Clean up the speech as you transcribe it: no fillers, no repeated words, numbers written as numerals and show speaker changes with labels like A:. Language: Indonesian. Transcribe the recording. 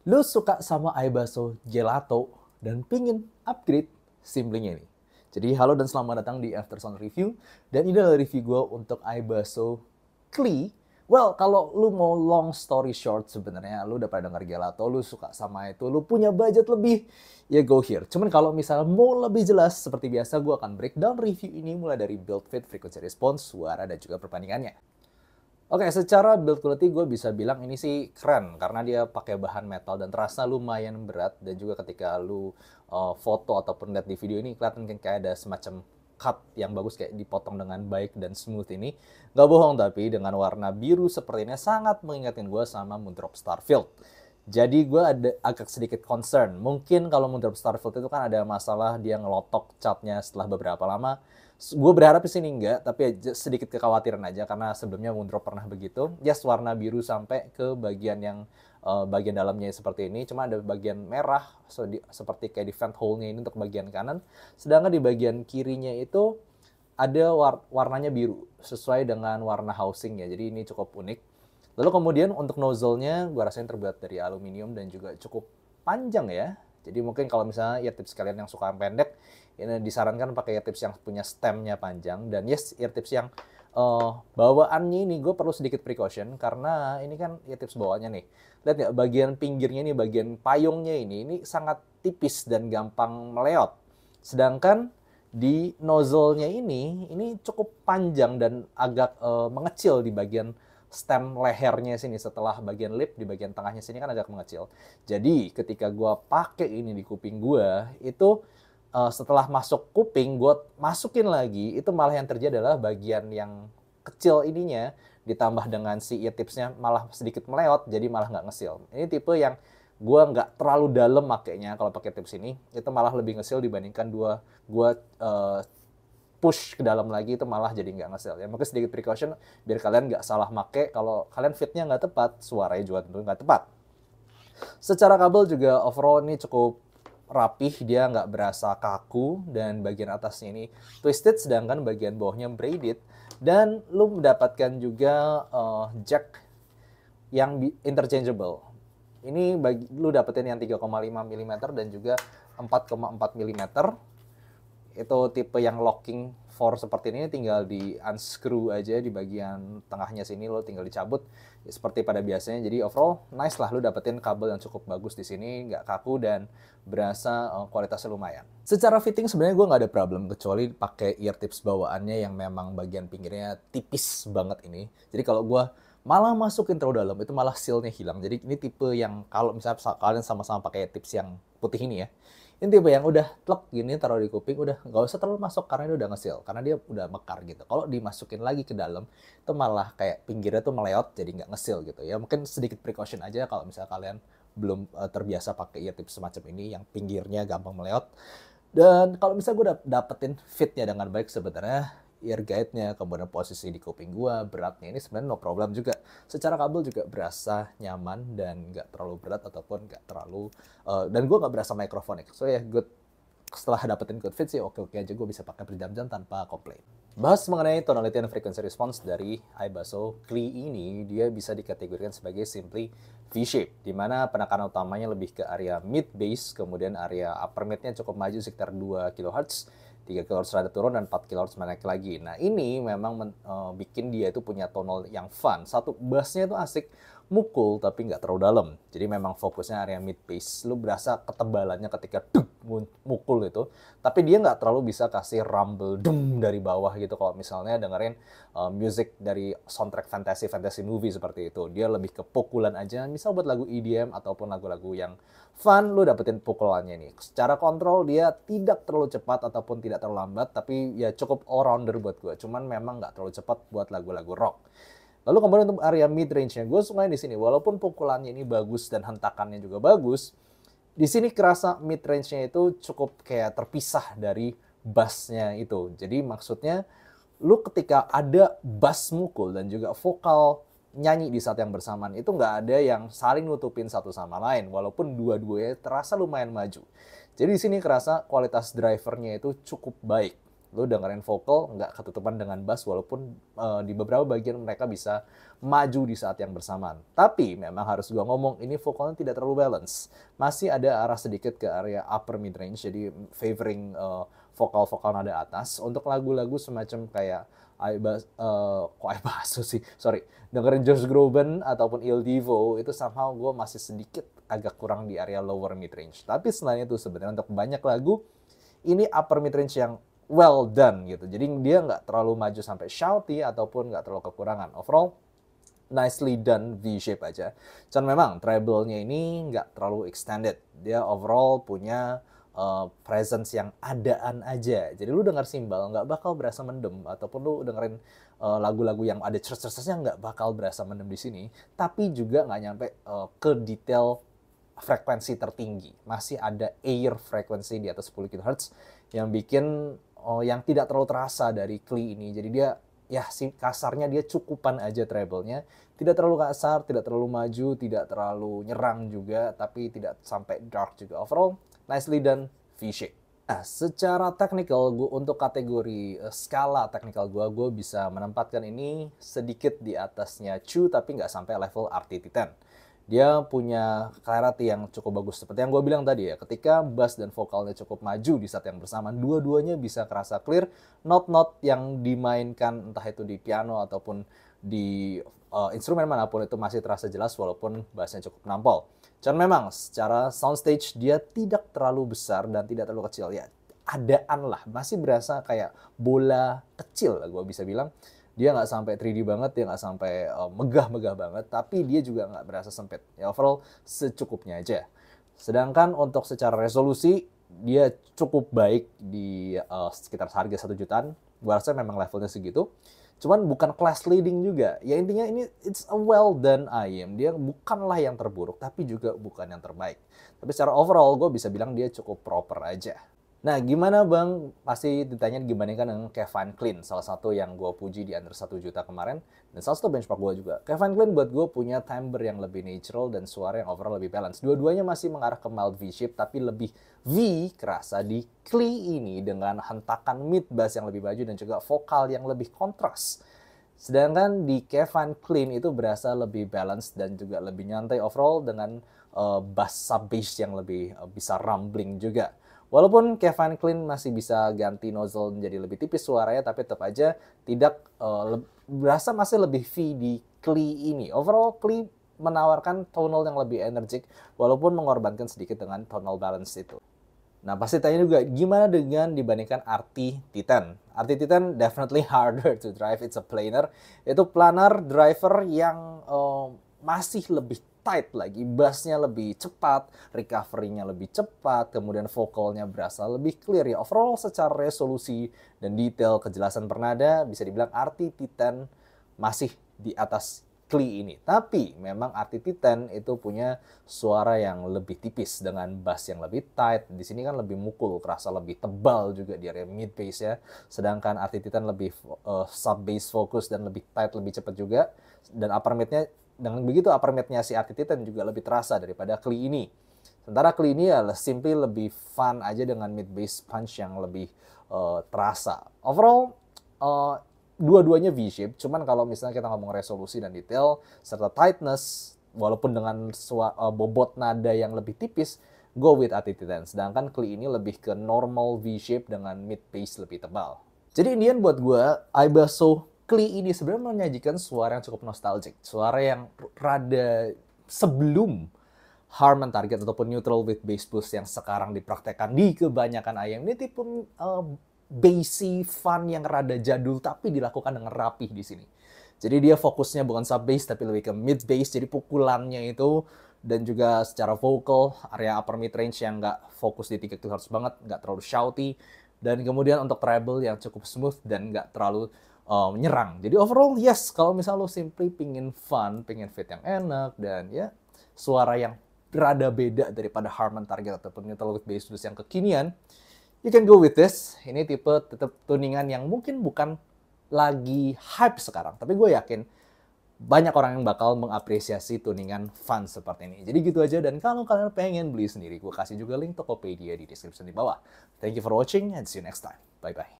A: Lu suka sama Aibaso Gelato dan pingin upgrade simplenya ini. Jadi halo dan selamat datang di Aftersound Review. Dan ini adalah review gue untuk Aibaso Kli. Well, kalau lu mau long story short sebenarnya, lu udah pada denger Gelato, lu suka sama itu, lu punya budget lebih, ya go here. Cuman kalau misalnya mau lebih jelas, seperti biasa gue akan breakdown review ini mulai dari build fit, frequency response, suara, dan juga perbandingannya. Oke, secara build quality gue bisa bilang ini sih keren karena dia pakai bahan metal dan terasa lumayan berat, dan juga ketika lu foto ataupun lihat di video ini kelihatan kayak ada semacam cut yang bagus, kayak dipotong dengan baik dan smooth ini. Gak bohong, tapi dengan warna biru seperti ini sangat mengingatkan gue sama Moondrop Starfield. Jadi gue ada agak sedikit concern. Mungkin kalau Moondrop Starfield itu kan ada masalah dia ngelotok catnya setelah beberapa lama. Gue berharap di sini enggak, tapi sedikit kekhawatiran aja karena sebelumnya Moondrop pernah begitu. Yes, warna biru sampai ke bagian yang bagian dalamnya seperti ini. Cuma ada bagian merah seperti kayak di vent hole-nya ini untuk bagian kanan. Sedangkan di bagian kirinya itu ada warnanya biru sesuai dengan warna housing-nya. Jadi ini cukup unik. Lalu kemudian untuk nozzle-nya gue rasain terbuat dari aluminium dan juga cukup panjang ya. Jadi mungkin kalau misalnya ear tips kalian yang suka pendek, ini disarankan pakai ear tips yang punya stemnya panjang. Dan yes, ear tips yang bawaannya ini gue perlu sedikit precaution karena ini kan ear tips bawaannya nih. Lihat ya, bagian pinggirnya nih, bagian payungnya ini sangat tipis dan gampang meleot. Sedangkan di nozzle-nya ini cukup panjang dan agak mengecil di bagian stem lehernya sini. Setelah bagian lip di bagian tengahnya sini kan agak mengecil. Jadi ketika gue pakai ini di kuping gue itu setelah masuk kuping gue masukin lagi, itu malah yang terjadi adalah bagian yang kecil ininya ditambah dengan si ear tipsnya malah sedikit meleot, jadi malah nggak ngesil. Ini tipe yang gue nggak terlalu dalam makainya kalau pakai tips ini, itu malah lebih ngesil dibandingkan gue push ke dalam lagi, itu malah jadi nggak ngesil. Ya mungkin sedikit precaution biar kalian nggak salah make. Kalau kalian fitnya nggak tepat, suaranya juga tentu nggak tepat. Secara kabel juga overall ini cukup rapih, dia nggak berasa kaku, dan bagian atasnya ini twisted sedangkan bagian bawahnya braided. Dan lu mendapatkan juga jack yang interchangeable. Ini lu dapetin yang 3,5 mm dan juga 4,4 mm. Itu tipe yang locking for seperti ini, tinggal di unscrew aja di bagian tengahnya sini, lo tinggal dicabut ya, seperti pada biasanya. Jadi overall nice lah, lo dapetin kabel yang cukup bagus di sini, nggak kaku dan berasa kualitasnya lumayan. Secara fitting sebenarnya gue nggak ada problem kecuali pakai ear tips bawaannya yang memang bagian pinggirnya tipis banget ini. Jadi kalau gue malah masukin terlalu dalam itu malah sealnya hilang. Jadi ini tipe yang kalau misalnya kalian sama-sama pakai tips yang putih ini ya, ini tipe yang udah plek gini taruh di kuping, udah nggak usah terlalu masuk karena dia udah ngesil, karena dia udah mekar gitu. Kalau dimasukin lagi ke dalam itu malah kayak pinggirnya tuh meleot jadi nggak ngesil gitu ya. Mungkin sedikit precaution aja kalau misalnya kalian belum terbiasa pakai ear tips semacam ini yang pinggirnya gampang meleot. Dan kalau misalnya gue dapetin fitnya dengan baik, sebenarnya ear guide-nya, kemudian posisi di kuping gue, beratnya ini sebenarnya no problem juga. Secara kabel juga berasa nyaman dan nggak terlalu berat ataupun nggak terlalu dan gue nggak berasa microphonic. So ya good, setelah dapetin good fit sih oke-oke aja, gue bisa pakai berjam-jam tanpa komplain. Bahas mengenai tonality and frequency response dari Aibaso Kli ini, dia bisa dikategorikan sebagai simply V-shape, di mana penekanan utamanya lebih ke area mid bass, kemudian area upper mid-nya cukup maju sekitar 2 kHz, 3 kHz rada turun, dan 4 kHz naik lagi. Nah ini memang bikin dia itu punya tonal yang fun. Satu, bassnya itu asik, mukul tapi nggak terlalu dalam. Jadi memang fokusnya area mid bass. Lu berasa ketebalannya ketika mukul itu, tapi dia nggak terlalu bisa kasih rumble dum dari bawah gitu. Kalau misalnya dengerin music dari soundtrack fantasy movie seperti itu, dia lebih ke pukulan aja. Misal buat lagu EDM ataupun lagu-lagu yang fun, lu dapetin pukulannya nih. Secara kontrol dia tidak terlalu cepat ataupun tidak terlalu lambat, tapi ya cukup all rounder buat gue. Cuman memang nggak terlalu cepat buat lagu-lagu rock. Lalu kemudian untuk area mid range-nya, gue suka di sini. Walaupun pukulannya ini bagus dan hentakannya juga bagus, di sini kerasa mid range-nya itu cukup kayak terpisah dari bass-nya itu. Jadi maksudnya, lu ketika ada bass mukul dan juga vokal nyanyi di saat yang bersamaan, itu nggak ada yang saling nutupin satu sama lain. Walaupun dua-duanya terasa lumayan maju. Jadi di sini kerasa kualitas drivernya itu cukup baik. Lu dengerin vokal nggak ketutupan dengan bass, walaupun di beberapa bagian mereka bisa maju di saat yang bersamaan. Tapi memang harus gua ngomong, ini vokalnya tidak terlalu balance. Masih ada arah sedikit ke area upper mid range, jadi favoring vokal-vokal nada atas. Untuk lagu-lagu semacam kayak Aibaso sih, sorry, dengerin Josh Groban ataupun Il Divo, itu somehow gue masih sedikit agak kurang di area lower mid range. Tapi selain itu sebenarnya untuk banyak lagu, ini upper mid range yang well done gitu. Jadi dia nggak terlalu maju sampai shouty ataupun nggak terlalu kekurangan. Overall, nicely done V-shape aja. Cuman memang treble-nya ini nggak terlalu extended. Dia overall punya presence yang adaan aja. Jadi lu denger simbal nggak bakal berasa mendem, ataupun lu dengerin lagu-lagu yang ada cerces-cecesnya nggak bakal berasa mendem di sini. Tapi juga nggak nyampe ke detail frekuensi tertinggi. Masih ada air frekuensi di atas 10 kHz yang bikin yang tidak terlalu terasa dari Klee ini. Jadi dia ya sih kasarnya dia cukupan aja treble-nya. Tidak terlalu kasar, tidak terlalu maju, tidak terlalu nyerang juga, tapi tidak sampai dark juga. Overall, nicely done V-shape. Nah, secara technical, untuk kategori skala technical gue bisa menempatkan ini sedikit di atasnya Chu, tapi nggak sampai level RTT 10. Dia punya clarity yang cukup bagus. Seperti yang gue bilang tadi ya, ketika bass dan vokalnya cukup maju di saat yang bersamaan, dua-duanya bisa kerasa clear. Not-not yang dimainkan entah itu di piano ataupun di instrumen manapun itu masih terasa jelas walaupun bassnya cukup nampol. Cuman memang secara soundstage dia tidak terlalu besar dan tidak terlalu kecil. Ya, adaan lah. Masih berasa kayak bola kecil lah gue bisa bilang. Dia nggak sampai 3D banget, dia nggak sampai megah-megah banget, tapi dia juga nggak berasa sempit. Ya overall secukupnya aja. Sedangkan untuk secara resolusi, dia cukup baik di sekitar harga 1 jutaan. Gue rasa memang levelnya segitu. Cuman bukan class leading juga. Ya intinya ini it's a well done IEM. Dia bukanlah yang terburuk, tapi juga bukan yang terbaik. Tapi secara overall gue bisa bilang dia cukup proper aja. Nah, gimana Bang? Pasti ditanya dibandingkan dengan Kevin Kline, salah satu yang gue puji di under 1 juta kemarin, dan salah satu benchmark gue juga. Kevin Kline buat gue punya timbre yang lebih natural dan suara yang overall lebih balance. Dua-duanya masih mengarah ke mild V-shape, tapi lebih V kerasa di Klee ini dengan hentakan mid bass yang lebih maju dan juga vokal yang lebih kontras. Sedangkan di Kevin Kline itu berasa lebih balance dan juga lebih nyantai overall dengan bass sub-bass yang lebih bisa rumbling juga. Walaupun Kevin Kline masih bisa ganti nozzle menjadi lebih tipis suaranya, tapi tetap aja tidak berasa masih lebih V di Klee ini. Overall, Klee menawarkan tonal yang lebih energik, walaupun mengorbankan sedikit dengan tonal balance itu. Nah, pasti tanya juga, gimana dengan dibandingkan RT Titan? RT Titan definitely harder to drive, it's a planer. Itu planar driver yang masih lebih tight lagi, bassnya lebih cepat, recovery-nya lebih cepat, kemudian vokalnya berasa lebih clear ya. Overall secara resolusi dan detail kejelasan bernada bisa dibilang RT Titan masih di atas Klee ini. Tapi memang RT Titan itu punya suara yang lebih tipis dengan bass yang lebih tight. Di sini kan lebih mukul, kerasa lebih tebal juga di area mid bass ya. Sedangkan RT Titan lebih sub bass fokus dan lebih tight, lebih cepat juga. Dan upper midnya, dengan begitu upper midnya si RT Titan juga lebih terasa daripada Klee ini. Sementara Klee ini ya simply lebih fun aja dengan mid bass punch yang lebih terasa. Overall, dua-duanya V-shape, cuman kalau misalnya kita ngomong resolusi dan detail serta tightness, walaupun dengan bobot nada yang lebih tipis, go with RT Titan. Sedangkan Klee ini lebih ke normal V-shape dengan mid bass lebih tebal. Jadi Indian buat gue, Aibaso Klee ini sebenarnya menyajikan suara yang cukup nostalgic, suara yang rada sebelum Harman Target ataupun neutral with bass boost yang sekarang dipraktekkan di kebanyakan IEM. Ini tipe bassy fun yang rada jadul tapi dilakukan dengan rapih di sini. Jadi dia fokusnya bukan sub bass tapi lebih ke mid bass, jadi pukulannya itu dan juga secara vokal area upper mid range yang nggak fokus di 3 kHz banget, nggak terlalu shouty, dan kemudian untuk treble yang cukup smooth dan nggak terlalu menyerang. Jadi overall yes, kalau misalnya lo simply pingin fun, pingin fit yang enak dan ya suara yang rada beda daripada Harman Target ataupun neutral with bass boost yang kekinian, you can go with this. Ini tipe tetap tuningan yang mungkin bukan lagi hype sekarang. Tapi gue yakin banyak orang yang bakal mengapresiasi tuningan fun seperti ini. Jadi gitu aja. Dan kalau kalian pengen beli sendiri, gue kasih juga link Tokopedia di description di bawah. Thank you for watching and see you next time. Bye-bye.